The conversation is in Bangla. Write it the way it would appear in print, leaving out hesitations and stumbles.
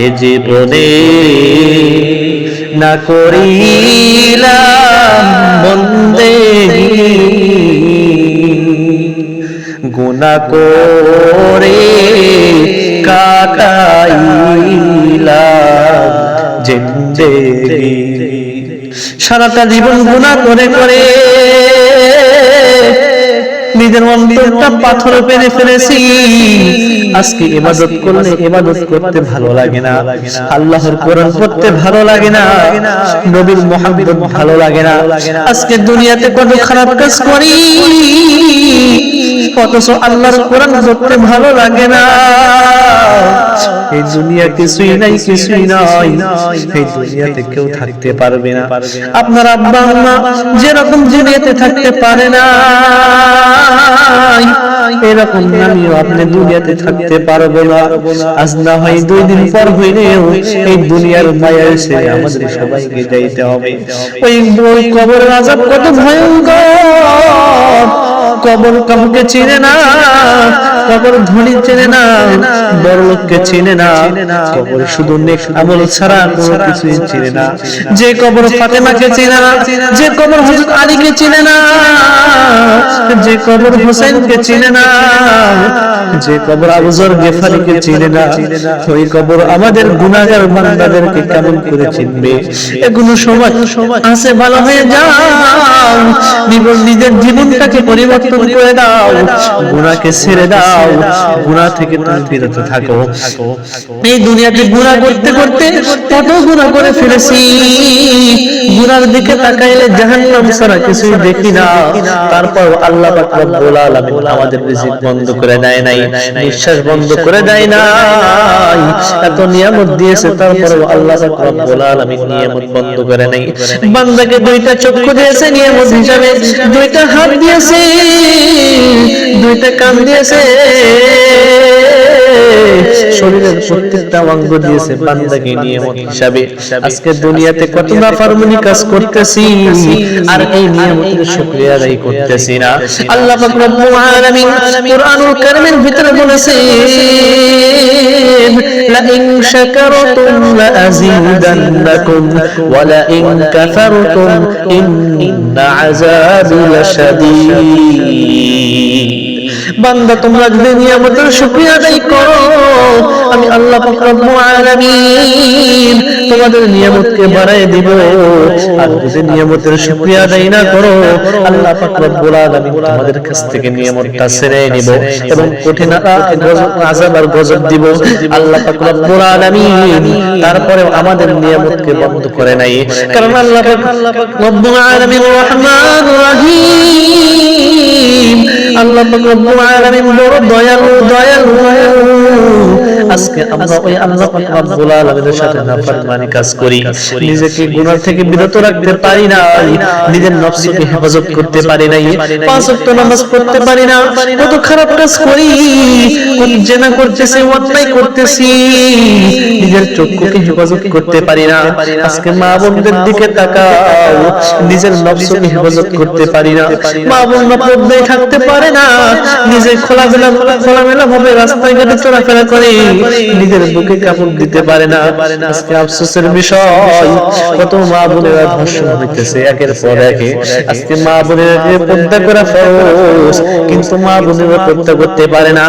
এ জীবনে না করিলাম বন্দেগি, গুনাহ করে কাটাইলাম জিন্দেগি। সারাটা জীবন গুনাহ করে করে নিজের অন্তরটা পাথর পেরে ফেলেছি। আজকে ইবাদত করলে ইবাদত করতে ভালো লাগে না, আল্লাহর কোরআন পড়তে ভালো লাগে না, নবীর মুহাব্বত ভালো লাগে না। আজকে দুনিয়াতে কত খারাপ কাজ করি, অথচ আল্লাহর কোরআন পড়তে ভালো লাগে না। এই দুনিয়া কিছুই নাই, কিছুই নাই। এই দুনিয়াতে কেউ থাকতে পারবে না। আপনার আব্বা আম্মা যেরকম দুনিয়াতে থাকতে পারে না, এরকম আমিও আপনি দুনিয়াতে থাকতে পারবো না। আজ না হয় 2 দিন পর হইলেও এই দুনিয়ার মায়া এসে আমাদের সবাইকে যাইতে হবে। ওই কবরের আযাব কত ভয়ঙ্কর। কবর কাউকে চিনে না, কবর ধনী চিনে না, বড় লোককে চিনে না। কবর শুধু নেক আমল ছাড়া কোনো কিছুই চিনে না। যে কবর ফাতেমাকে চিনে না, যে কবর হযরত আলীকে চিনে না, যে কবর হুসাইনকে চিনে না, যে কবর আবু যর গিফারিকে চিনে না, ওই কবর আমাদের গুনাহগার বান্দাদেরকে কেমন করে চিনবে? এগুলো সময় আছে, ভালো হয়ে যাও, নিজের জীবনটাকে পরিবর্তন করে দাও, গুনাহকে ছেড়ে দাও, গুনাহ থেকে তুমি বিরত থাকো। এই দুনিয়াতে গুনাহ করতে করতে কত গুনাহ করে ফেলেছি, গুনার দিকে তাকাইলে জাহান্নাম ছাড়া কিছুই দেখি না। তারপর আল্লাহ পাক রব্বুল আলামিন আমাদের রিজিক বন্ধ করে দেয় নাই, নিঃশ্বাস বন্ধ করে দেয় নাই। এত নিয়ামত দিয়েছে, তারপর আল্লাহ পাক রব্বুল আলামিন নিয়ামত বন্ধ করে নাই। বান্দাকে 2টা চক্ষু দিয়েছে নিয়ামত হিসাবে, 2টা হাত দিয়েছে, 2টা কান দিয়েছে, শরীরের প্রত্যেকটা অঙ্গ দিয়েছে বান্দাকে নিয়ামত হিসাবে। আজকে দুনিয়াতে কত নাফরমানি কাজ করতেছি, আর এই নিয়ামতের শুকরিয়া আদায় করতেছি না। আল্লাহ পাক রব্বুল আলামিন কুরআনুল কারীমের ভিতরে বলেছেন, লা ইন শাকারতুম লা আযীদান্নাকুম ওয়া লা ইন কাফারতুম ইন্না আযাবি লাশাদীদ। বান্দা তোমরা যদি নিয়ামতের শুকরিয়া আদায় করো, আমি আল্লাহ পাক রব্বুল আলামিন তোমাদের নিয়ামতকে বাড়ায় দিব। আর যদি নিয়ামতের শুকরিয়া আদায় না করো, আল্লাহ পাক রব্বুল আলামিন তোমাদের কাছ থেকে নিয়ামতটা ছেড়ে নিব এবং কঠিন আযাব আর গজব দিব। আল্লাহ পাক রব্বুল আলামিন তারপরে আমাদের নিয়ামতকে বন্ধ করে নাই, কারণ আল্লাহ পাক রব্বুল আলামিন রহমানুর রহিম। আল্লাহ পাক রব্বুল আলামিন বড় দয়ালু, দয়ালু। আজকে আমরা ওই আল্লাহ পাক রব্বুল আলামিনের সাথে নাফরমানি কাজ করি, নিজেকে গুনাহ থেকে বিরত রাখতে পারি না, নিজের নফসকে হেফাজত করতে পারি না, 5 ওয়াক্ত নামাজ পড়তে পারি না, কত খারাপ কাজ করি, কত জিনা করতেছি, অন্যায় করতেছি, নিজের চক্ষুকে হেফাজত করতে পারি না। আজকে মা বোনদের দিকে তাকাও, নিজের নফসকে হেফাজত করতে পারি না। মা বোন পর্দায় থাকতে পারে না, নিজে খোলামেলা ভাবে রাস্তায় ঘাটে চলাফেরা করে, নিজের বুকে কাপড় দিতে পারে না। আজকে আফসোসের বিষয়, কত মা বোনেরা ধর্ষণ হইতেছে একের পর এক। আজকে মা বোনেরা পর্দা করা ফরজ, কিন্তু মা বোনেরা পর্দা করতে পারে না।